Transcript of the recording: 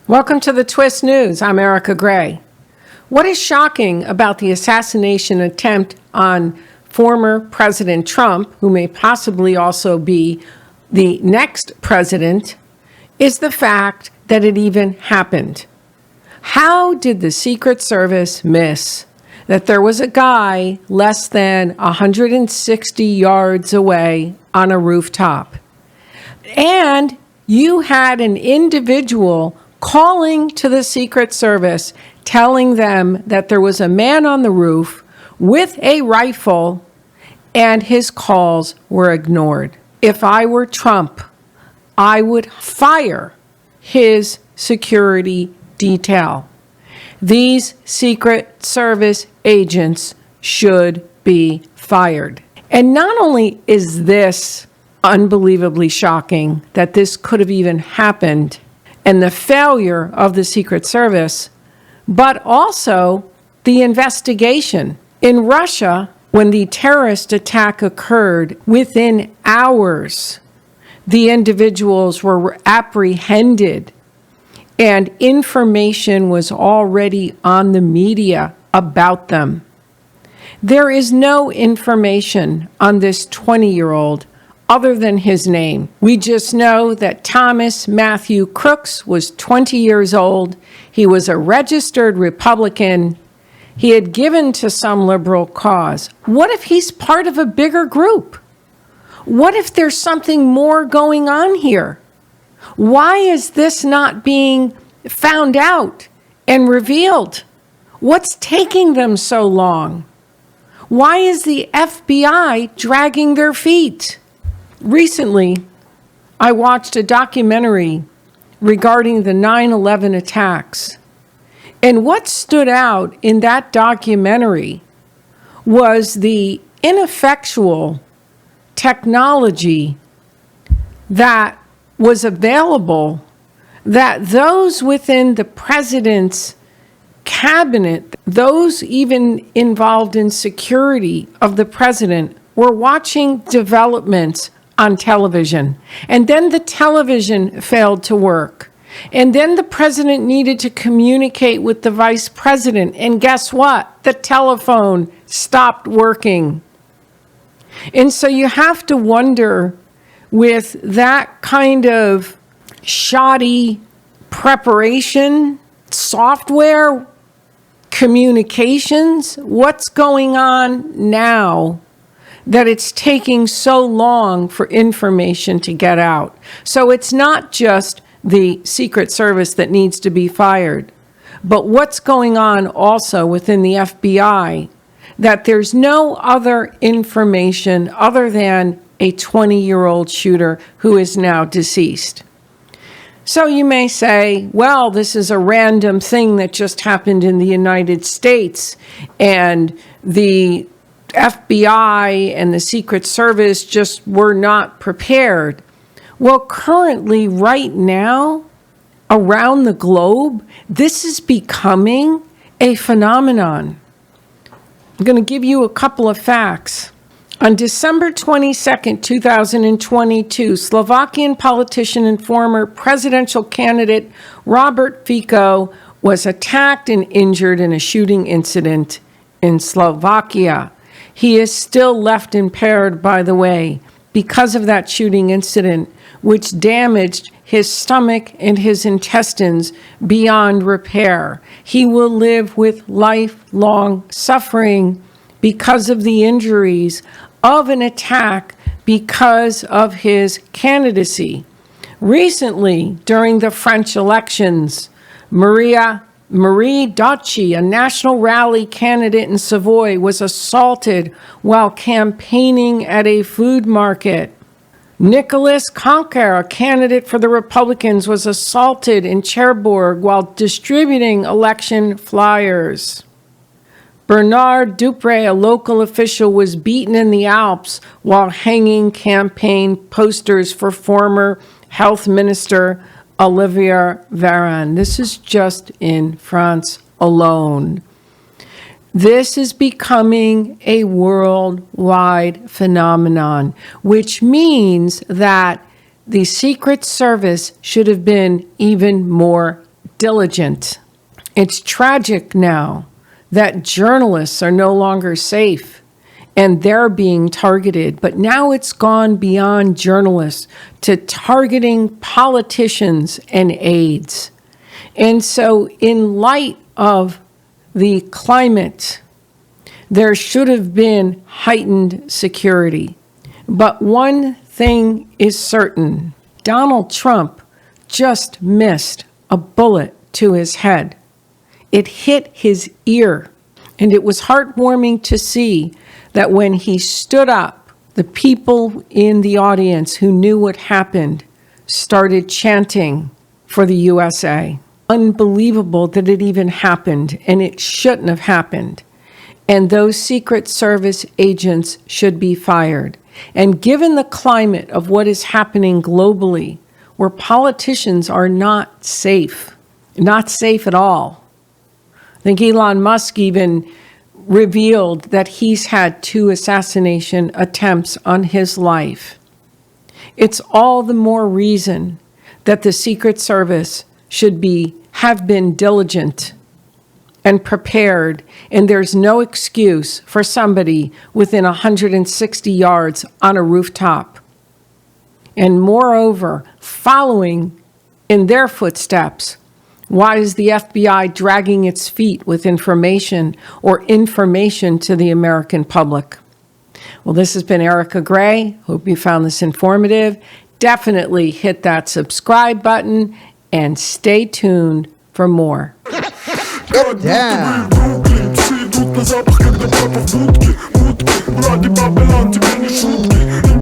Welcome to the Twist News. I'm Erika Grey. What is shocking about the assassination attempt on former President Trump, who may possibly also be the next president, is the fact that it even happened. How did the Secret Service miss that there was a guy less than 160 yards away on a rooftop? And you had an individual calling to the Secret Service, telling them that there was a man on the roof with a rifle, and his calls were ignored. If I were Trump, I would fire his security detail. These Secret Service agents should be fired. And not only is this unbelievably shocking that this could have even happened, and the failure of the Secret Service, but also the investigation. In Russia, when the terrorist attack occurred, within hours, the individuals were apprehended and information was already on the media about them. There is no information on this 20-year-old other than his name. We just know that Thomas Matthew Crooks was 20 years old. He was a registered Republican. He had given to some liberal cause. What if he's part of a bigger group? What if there's something more going on here? Why is this not being found out and revealed? What's taking them so long? Why is the FBI dragging their feet? Recently, I watched a documentary regarding the 9/11 attacks. And what stood out in that documentary was the ineffectual technology that was available, that those within the president's cabinet, those even involved in security of the president, were watching developments on television. And then the television failed to work. And then the president needed to communicate with the vice president. And guess what? The telephone stopped working. And so you have to wonder, with that kind of shoddy preparation, software, communications, what's going on now that it's taking so long for information to get out? So it's not just the Secret Service that needs to be fired, but what's going on also within the FBI, that there's no other information other than a 20-year-old shooter who is now deceased. So you may say, well, this is a random thing that just happened in the United States, and the FBI and the Secret Service just were not prepared. Well, currently, right now, around the globe, this is becoming a phenomenon. I'm going to give you a couple of facts. On December 22nd, 2022, Slovakian politician and former presidential candidate Robert Fico was attacked and injured in a shooting incident in Slovakia. He is still left impaired, by the way, because of that shooting incident, which damaged his stomach and his intestines beyond repair. He will live with lifelong suffering because of the injuries of an attack because of his candidacy. Recently, during the French elections, Marie Docci, a national rally candidate in Savoy, was assaulted while campaigning at a food market. Nicolas Conquer, a candidate for the Republicans, was assaulted in Cherbourg while distributing election flyers. Bernard Dupre, a local official, was beaten in the Alps while hanging campaign posters for former Health Minister Olivier Véran. This is just in France alone. This is becoming a worldwide phenomenon, which means that the Secret Service should have been even more diligent. It's tragic now that journalists are no longer safe and they're being targeted. But now it's gone beyond journalists to targeting politicians and aides. And so in light of the climate, there should have been heightened security. But one thing is certain, Donald Trump just missed a bullet to his head. It hit his ear, and it was heartwarming to see that when he stood up, the people in the audience who knew what happened started chanting for the USA. Unbelievable that it even happened, and it shouldn't have happened. And those Secret Service agents should be fired. And given the climate of what is happening globally, where politicians are not safe at all. I think Elon Musk even revealed that he's had 2 assassination attempts on his life. It's all the more reason that the Secret Service should have been diligent and prepared, and there's no excuse for somebody within 160 yards on a rooftop. And moreover, following in their footsteps, why is the FBI dragging its feet with information to the American public? Well, this has been Erika Grey. Hope you found this informative. Definitely hit that subscribe button and stay tuned for more. Get down.